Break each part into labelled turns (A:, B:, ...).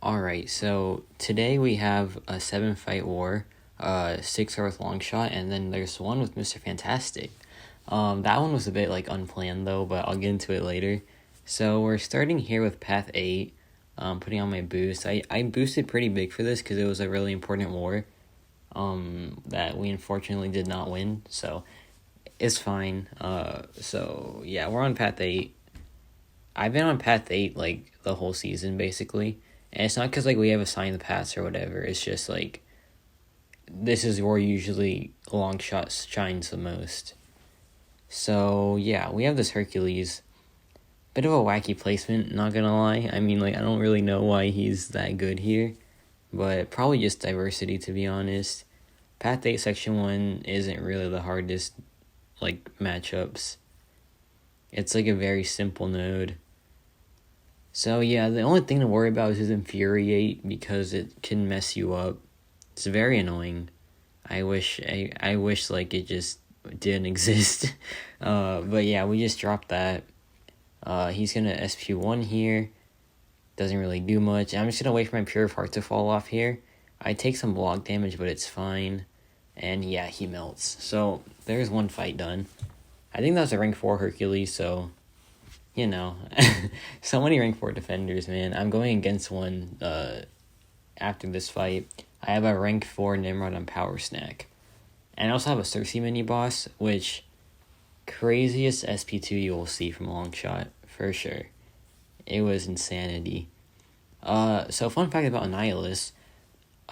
A: Alright, so today we have a 7-fight war, 6 are with Longshot, and then there's one with Mr. Fantastic. That one was a bit, unplanned, though, but I'll get into it later. So we're starting here with Path 8, putting on my boost. I boosted pretty big for this because it was a really important war, that we unfortunately did not win, so it's fine. So yeah, we're on Path 8. I've been on Path 8, the whole season, basically. And it's not because, we have assigned the paths or whatever. It's just, this is where usually Longshot shines the most. So, yeah, we have this Hercules. Bit of a wacky placement, not gonna lie. I mean, I don't really know why he's that good here. But probably just diversity, to be honest. Path 8 Section 1 isn't really the hardest, matchups. It's, a very simple node. So yeah, the only thing to worry about is his Infuriate because it can mess you up. It's very annoying. I wish it just didn't exist. But yeah, we just dropped that. He's gonna SP1 here. Doesn't really do much. I'm just gonna wait for my Pure of Heart to fall off here. I take some block damage, but it's fine. And yeah, he melts. So there's one fight done. I think that was a rank 4 Hercules, so so many rank 4 defenders, man. I'm going against one after this fight. I have a rank 4 Nimrod on Power Snack. And I also have a Sersi mini-boss, which craziest SP2 you will see from Longshot, for sure. It was insanity. So fun fact about Annihilus,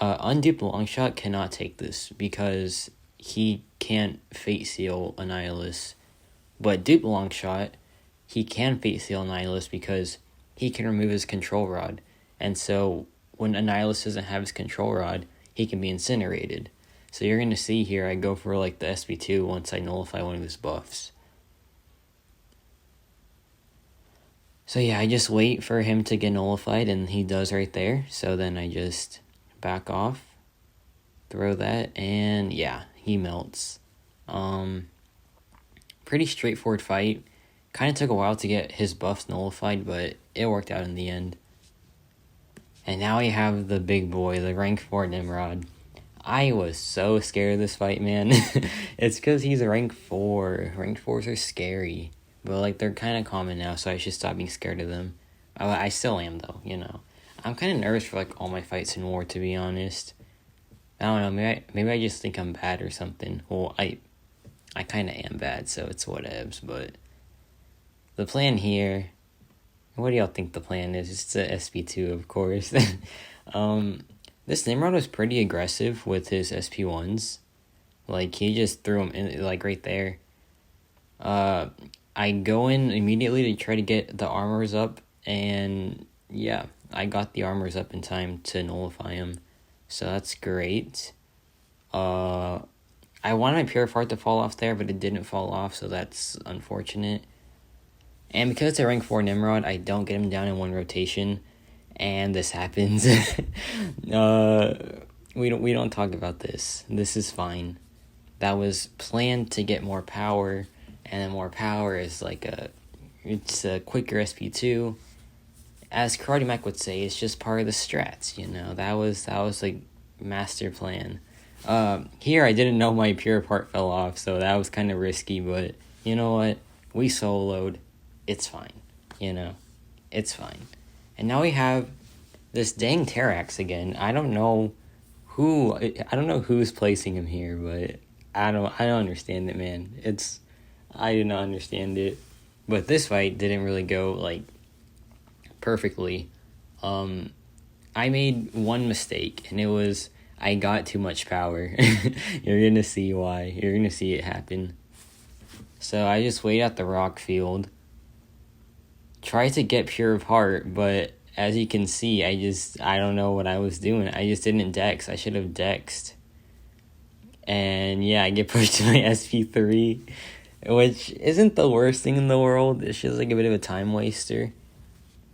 A: unduped Longshot cannot take this because he can't Fate Seal Annihilus. But duped Longshot, he can Fate Seal Annihilus because he can remove his control rod. And so when Annihilus doesn't have his control rod, he can be incinerated. So you're going to see here I go for the SP2 once I nullify one of his buffs. So yeah, I just wait for him to get nullified, and he does right there. So then I just back off, throw that, and yeah, he melts. Pretty straightforward fight. Kind of took a while to get his buffs nullified, but it worked out in the end. And now we have the big boy, the rank 4 Nimrod. I was so scared of this fight, man. It's because he's a rank 4. Rank 4s are scary. But, they're kind of common now, so I should stop being scared of them. I still am, though, I'm kind of nervous for, all my fights in war, to be honest. I don't know, maybe I just think I'm bad or something. Well, I kind of am bad, so it's whatevs, but the plan here, what do y'all think the plan is? It's a SP2, of course. This Nimrod was pretty aggressive with his SP1s. He just threw them in, right there. I go in immediately to try to get the armors up, and yeah, I got the armors up in time to nullify him. So that's great. I wanted my Pure of Heart to fall off there, but it didn't fall off, so that's unfortunate. And because it's a rank 4 Nimrod, I don't get him down in one rotation, and this happens. We don't talk about this. This is fine. That was planned to get more power, and then more power is it's a quicker SP2. As Karate Mac would say, it's just part of the strats, That was master plan. Here I didn't know my Pure part fell off, so that was kind of risky, but you know what? We soloed. It's fine, It's fine. And now we have this dang Terrax again. I don't know who's placing him here, but I don't understand it, man. I do not understand it. But this fight didn't really go perfectly. I made one mistake, and it was I got too much power. You're gonna see why. You're gonna see it happen. So I just wait at the rock field. Try to get Pure of Heart, but as you can see, I don't know what I was doing. I just didn't dex. I should have dexed. And yeah, I get pushed to my SP3, which isn't the worst thing in the world. It's just a bit of a time waster.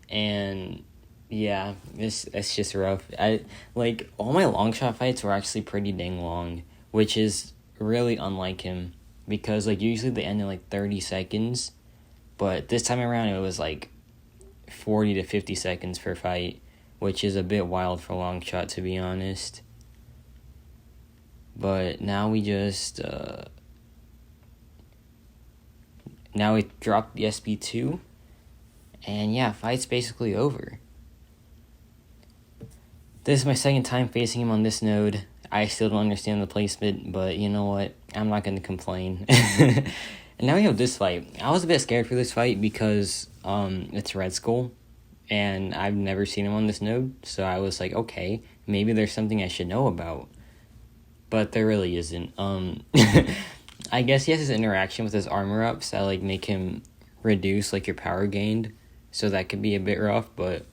A: And yeah, it's just rough. All my Longshot fights were actually pretty dang long, which is really unlike him, because usually they end in 30 seconds, but this time around it was 40 to 50 seconds per fight, which is a bit wild for Longshot, to be honest. But now we just now we dropped the SP2, and yeah, fight's basically over. This is my second time facing him on this node. I still don't understand the placement, but you know what? I'm not going to complain. And now we have this fight. I was a bit scared for this fight because it's Red Skull, and I've never seen him on this node, so I was like, okay, maybe there's something I should know about. But there really isn't. I guess he has his interaction with his armor ups that like make him reduce like your power gained, so that could be a bit rough, but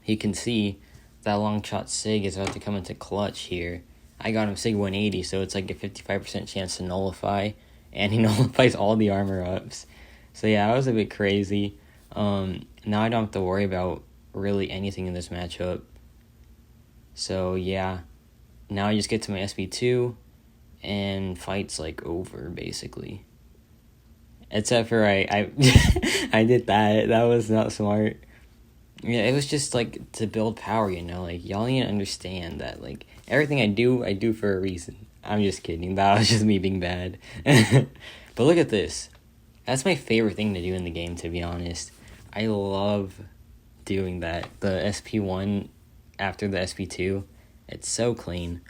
A: he can see that Longshot Sig is about to come into clutch here. I got him Sig 180, so it's like a 55% chance to nullify, and he nullifies all the armor ups. So yeah, that was a bit crazy. Now I don't have to worry about really anything in this matchup. So yeah, now I just get to my SP2, and fight's like over basically. Except for I I did that. That was not smart. Yeah, it was just like to build power, you know. Like y'all need to understand that like everything I do for a reason. I'm just kidding. That was just me being bad. But look at this. That's my favorite thing to do in the game, to be honest. I love doing that. The SP1 after the SP2. It's so clean.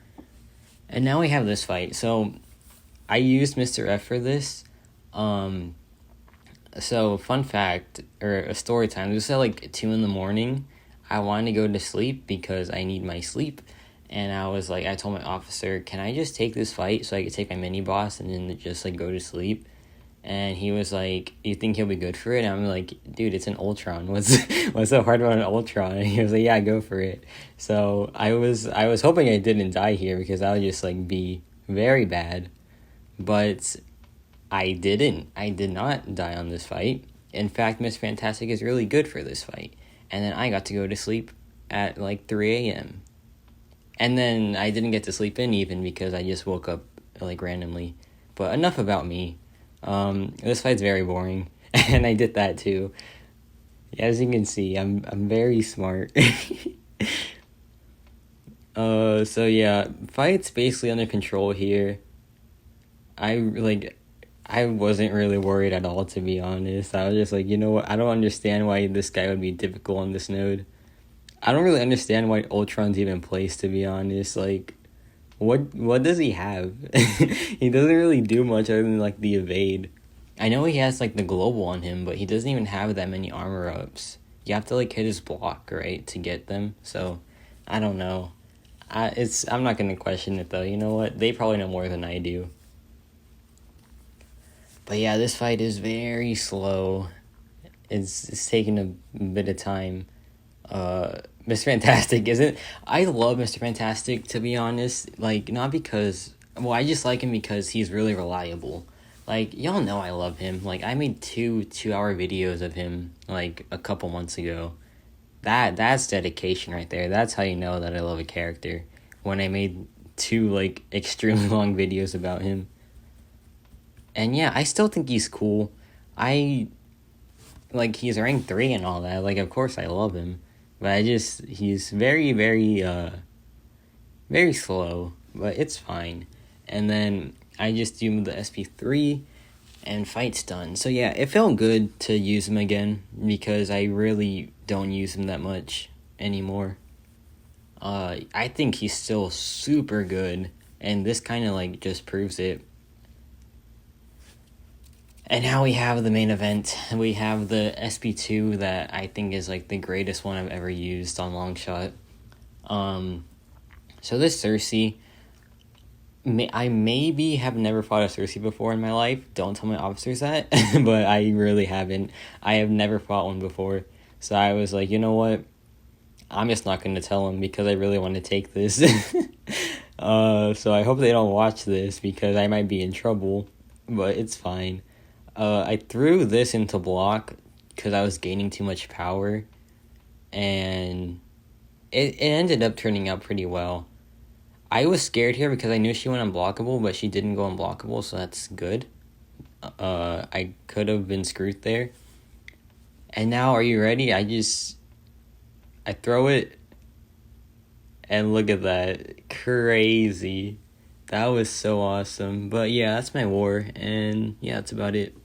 A: And now we have this fight. So I used Mr. F for this. So fun fact, or a story time, this was at like 2 a.m. I wanted to go to sleep because I need my sleep. And I was like, I told my officer, can I just take this fight so I could take my mini boss and then just like go to sleep? And he was like, you think he'll be good for it? And I'm like, dude, it's an Ultron. What's so hard about an Ultron? And he was like, yeah, go for it. So I was hoping I didn't die here because that would just like be very bad. But I didn't. I did not die on this fight. In fact, Miss Fantastic is really good for this fight. And then I got to go to sleep at like 3 a.m. And then I didn't get to sleep in even because I just woke up like randomly. But enough about me. This fight's very boring. And I did that too. As you can see, I'm very smart. So yeah, fight's basically under control here. I wasn't really worried at all, to be honest. I was just like, you know what? I don't understand why this guy would be difficult on this node. I don't really understand why Ultron's even placed, to be honest. Like, what does he have? He doesn't really do much other than, like, the evade. I know he has, like, the global on him, but he doesn't even have that many armor ups. You have to, like, hit his block, right, to get them. So, I don't know. I'm not going to question it, though. You know what? They probably know more than I do. But yeah, this fight is very slow. It's taking a bit of time. Mr. Fantastic isn't... I love Mr. Fantastic, to be honest. Like, not because... Well, I just like him because he's really reliable. Like, y'all know I love him. Like, I made two-hour videos of him, like, a couple months ago. That's dedication right there. That's how you know that I love a character. When I made 2, like, extremely long videos about him. And yeah, I still think he's cool. He's rank 3 and all that. Like, of course I love him. But he's very, very, very slow. But it's fine. And then I just do the SP3 and fight's done. So yeah, it felt good to use him again because I really don't use him that much anymore. I think he's still super good. And this kind of, like, just proves it. And now we have the main event. We have the SP2 that I think is like the greatest one I've ever used on Longshot. So this Cersei, I maybe have never fought a Cersei before in my life. Don't tell my officers that, but I really haven't. I have never fought one before. So I was like, you know what? I'm just not going to tell them because I really want to take this. So I hope they don't watch this because I might be in trouble, but it's fine. I threw this into block because I was gaining too much power, and it ended up turning out pretty well. I was scared here because I knew she went unblockable, but she didn't go unblockable, so that's good. I could have been screwed there. And now, are you ready? I I throw it, and look at that. Crazy. That was so awesome. But yeah, that's my war, and yeah, that's about it.